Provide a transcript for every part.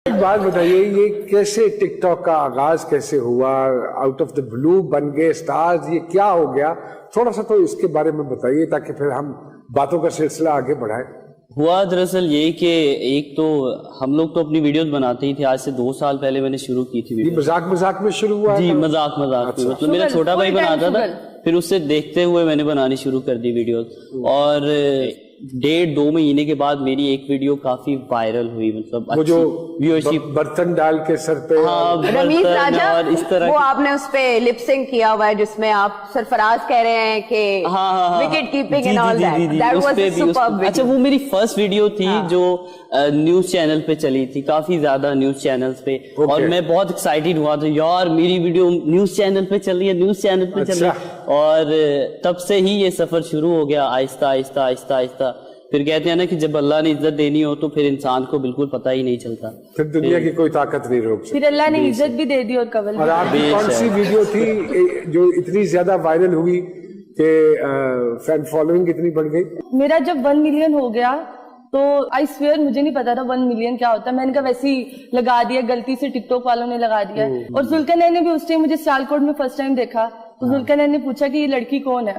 ایک بات بتائیے, یہ کیسے ٹک ٹاک کا آغاز کیسے ہوا, آؤٹ آف دا بلو بن گئے اسٹارز, یہ کیا ہو گیا؟ تھوڑا سا تو اس کے بارے میں بتائیے تاکہ پھر ہم باتوں کا سلسلہ آگے بڑھائیں. ہوا دراصل یہ کہ ایک تو ہم لوگ تو اپنی ویڈیوز بناتے ہی تھے, آج سے 2 سال پہلے میں نے شروع کی تھی ویڈیو. مذاق میں شروع ہوا؟ جی مذاق میں, مطلب میرا چھوٹا بھائی بناتا تھا, پھر اس سے دیکھتے ہوئے میں نے بنانی شروع کر دی ویڈیوز, اور 1.5-2 مہینے کے بعد میری ایک ویڈیو کافی وائرل ہوئی, مطلب وہ جو برتن ڈال کے سر پہ رمیز راجہ, وہ آپ نے اس پہ لپ سنک کیا ہوا ہے جس میں آپ سرفراز کہہ رہے ہیں کہ wicket keeping and all that. That was superb. اچھا وہ میری فرسٹ ویڈیو تھی جو نیوز چینل پہ چلی تھی, کافی زیادہ نیوز چینلز پہ, اور میں بہت ایکسائٹیڈ ہوا تھا یار میری ویڈیو نیوز چینل پہ چل رہی ہے, نیوز چینل پہ چل رہی ہے. اور تب سے ہی یہ سفر شروع ہو گیا آہستہ آہستہ آہستہ آہستہ. پھر کہتے ہیں نا کہ جب اللہ نے عزت دینی ہو تو پھر انسان کو بالکل پتہ ہی نہیں چلتا, پھر دنیا کی کوئی طاقت نہیں روک سکتی. پھر اللہ نے عزت بھی دے دی اور قبول. اور آپ کی کون سی ویڈیو تھی جو اتنی زیادہ وائرل ہوئی کہ فین فالوئنگ اتنی بڑھ گئی؟ میرا جب 1 ملین ہو گیا تو آئی سویئر مجھے نہیں پتا تھا 1 ملین کیا ہوتا ہے. میں نے کہا ویسے ہی لگا دیا, غلطی سے ٹک ٹاک والوں نے لگا دیا. اور ذوالقرنین نے بھی اس ٹائم مجھے سیالکوٹ میں فرسٹ ٹائم دیکھا, تو ذوالقرنین نے پوچھا کہ یہ لڑکی کون ہے,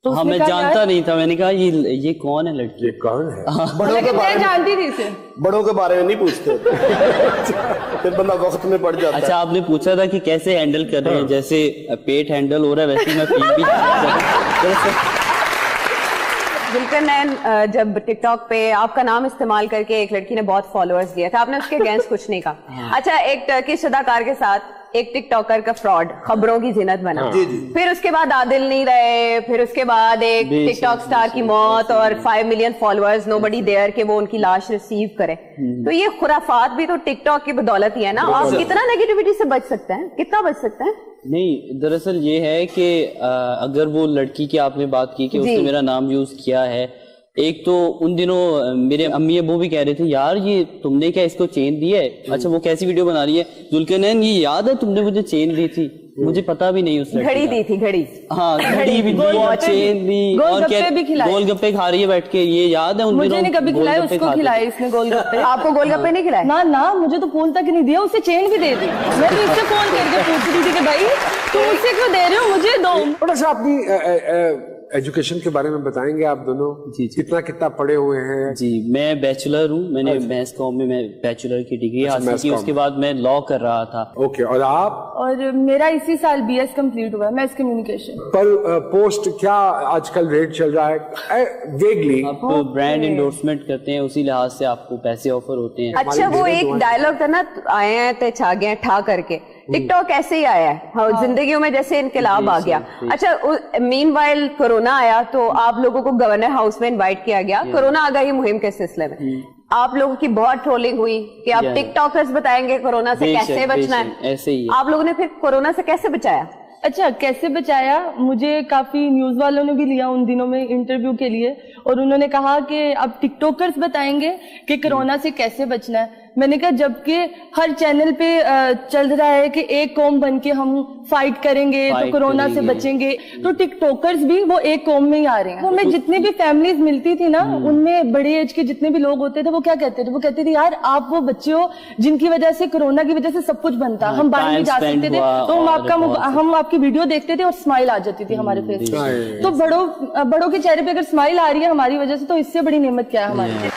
تو ہاں میں جانتا نہیں تھا. میں نے کہا یہ کون ہے لڑکی, یہ کون ہے؟ بڑوں کے بارے میں جانتی تھی اسے, بڑوں کے بارے میں نہیں پوچھتے, پھر بندہ وقت میں پڑ جاتا ہے. اچھا آپ نے پوچھا تھا کہ کیسے ہینڈل کر رہے ہیں, جیسے پیٹ ہینڈل ہو رہا ہے ویسے میں پیٹ بھی. ذوالقرنین جب ٹک ٹاک پہ آپ کا نام استعمال کر کے ایک لڑکی نے بہت فالوورز دیا تھا, آپ نے اس کے اگینسٹ کچھ نہیں کہا. اچھا ایک ٹرکش اداکار کے ساتھ ایک ٹک ٹاکر کا فراڈ, خبروں کی زینت بنا, پھر اس کے بعد عادل نہیں رہے, پھر اس کے بعد ایک ٹک ٹاک سٹار کی موت اور 5 million followers, nobody there کہ وہ ان کی لاش ریسیو کرے. تو یہ خرافات بھی تو ٹک ٹاک کی بدولت ہی ہے نا. آپ کتنا نیگیٹیوٹی سے بچ سکتے ہیں, کتنا بچ سکتے ہیں؟ نہیں دراصل یہ ہے کہ اگر وہ لڑکی کی آپ نے بات کی کہ اس نے میرا نام یوز کیا ہے, ایک تو ان دنوں میرے امی ابو بھی کہہ رہے تھے یار یہ تم نے کیا اس کو چین دی ہے. اچھا وہ کیسی ویڈیو بنا رہی ہے, ذوالقرنین یہ یاد ہے تم نے مجھے چین دی تھی, مجھے پتا بھی نہیں اس گھڑی دی تھی, گھڑی, ہاں گھڑی بھی دی, چین دی, اور گول گپے کھا رہی ہے بیٹھ کے, یہ یاد ہے ان دنوں؟ مجھے نہیں کبھی کھلائے, اس کو کھلائے اس نے گول گپے. آپ کو گول گپے نہیں کھلائے؟ نہ نہ, مجھے تو فون تک نہیں دیا, اسے چین بھی دے دی. میں تو اس سے فون کر کے پوچھ رہی تھی کہ بھائی تم اس سے کیوں دے رہے ہو, مجھے دو. تھوڑا سا اپنی ایجوکیشن کے بارے میں بتائیں گے آپ دونوں, کتنا پڑھے ہوئے ہیں؟ جی میں بیچلر ہوں, میں نے میس کام میں بیچلر کی ڈگری حاصل کی, اس کے بعد میں لا کر رہا تھا. اوکے, اور آپ؟ اور میرا اسی سال BS کمپلیٹ ہوا ہے, میس کمیونیکیشن. پر پوسٹ کیا آج کل ریٹ چل رہا ہے ویگلی؟ آپ برانڈ انڈورسمنٹ کرتے ہیں, اسی لحاظ سے آپ کو پیسے آفر ہوتے ہیں. اچھا وہ ایک ڈائلگ تھا نا, آئے ہیں تے چھا گئے ٹھا کر کے, ٹک ٹاک ایسے ہی آیا ہے زندگیوں میں جیسے انقلاب آ گیا. اچھا مین وائل کورونا آیا تو آپ لوگوں کو گورنر ہاؤس میں انوائٹ کیا گیا کورونا آگاہی مہم کے سلسلے میں. آپ لوگوں کی بہت ٹرولنگ ہوئی کہ آپ ٹک ٹاکرز بتائیں گے کورونا سے کیسے بچنا ہے. آپ لوگوں نے پھر کورونا سے کیسے بچایا؟ اچھا کیسے بچایا, مجھے کافی نیوز والوں نے بھی لیا ان دنوں میں انٹرویو کے لیے, اور انہوں نے کہا کہ اب ٹک ٹاکرز بتائیں گے کہ کورونا سے کیسے بچنا ہے. میں نے کہا جبکہ ہر چینل پہ چل رہا ہے کہ ایک قوم بن کے ہم فائٹ کریں گے تو کورونا سے بچیں گے, تو ٹک ٹاکرز بھی وہ ایک قوم میں ہی آ رہے ہیں. ہمیں جتنی بھی فیملیز ملتی تھی نا, ان میں بڑے ایج کے جتنے بھی لوگ ہوتے تھے وہ کیا کہتے تھے, وہ کہتے تھے یار آپ وہ بچے ہو جن کی وجہ سے کورونا کی وجہ سے سب کچھ بنتا, ہم باہر نہیں جا سکتے تھے, تو ہم آپ کی ویڈیو دیکھتے تھے اور اسمائل آ جاتی تھی ہمارے فیس پہ. تو بڑوں کے چہرے پہ اگر اسمائل آ رہی ہے ہماری وجہ سے, تو اس سے بڑی نعمت کیا ہے ہمارے لیے.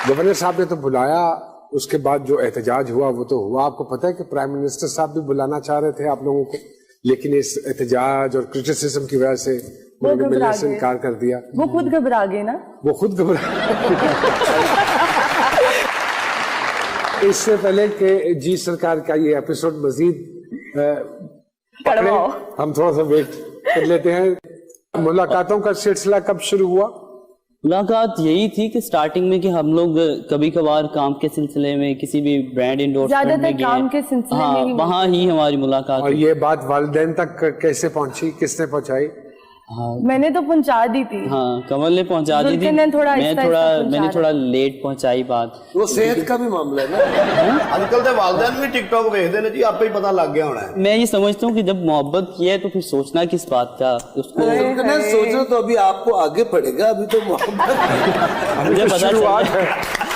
گورنر صاحب نے تو بلایا, اس کے بعد جو احتجاج ہوا وہ تو ہوا. آپ کو پتہ ہے کہ پرائم منسٹر صاحب بھی بلانا چاہ رہے تھے آپ لوگوں کو, لیکن اس احتجاج اور کرٹیسزم کی وجہ سے انہوں نے ملنے سے انکار کر دیا. وہ خود گھبرا گئے نا, وہ خود گھبرا. اس سے پہلے کہ جی سرکار کا یہ ایپیسوڈ مزید ہم تھوڑا سا ویٹ کر لیتے ہیں. ملاقاتوں کا سلسلہ کب شروع ہوا؟ ملاقات یہی تھی کہ سٹارٹنگ میں کہ ہم لوگ کبھی کبھار کام کے سلسلے میں کسی بھی برانڈ انڈورسمنٹ میں کام کے سلسلے میں وہاں ہی ہماری ملاقات. اور یہ بات والدین تک کیسے پہنچی, کس نے پہنچائی؟ میں نے تو پہنچا دی تھی. ہاں کمل نے پہنچا دی تھی, میں نے تھوڑا لیٹ پہنچائی بات. وہ صحت کا بھی معاملہ ہے نا, آج کل تو والدین بھی ٹک ٹاک دیکھتے ہیں جی, آپ کو ہی پتہ لگ گیا ہونا ہے. میں یہ سمجھتا ہوں کہ جب محبت کی ہے تو پھر سوچنا کس بات کا, اس کو سوچنا تو ابھی آپ کو آگے پڑے گا, ابھی تو محبت مجھے پتا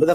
ਉਹਦਾ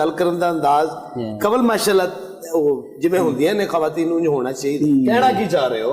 ਗੱਲ ਕਰਨ ਦਾ ਅੰਦਾਜ਼, ਕਵਲ ਮਾਸ਼ਾਅੱਲਾ ਜਿਵੇਂ ਹੁੰਦੀਆਂ ਨੇ ਖਵਾਤੀਨ ਨੂੰ ਹੋਣਾ ਚਾਹੀਦਾ। ਕਹਿਣਾ ਕੀ ਚਾਹ ਰਹੇ ਹੋ?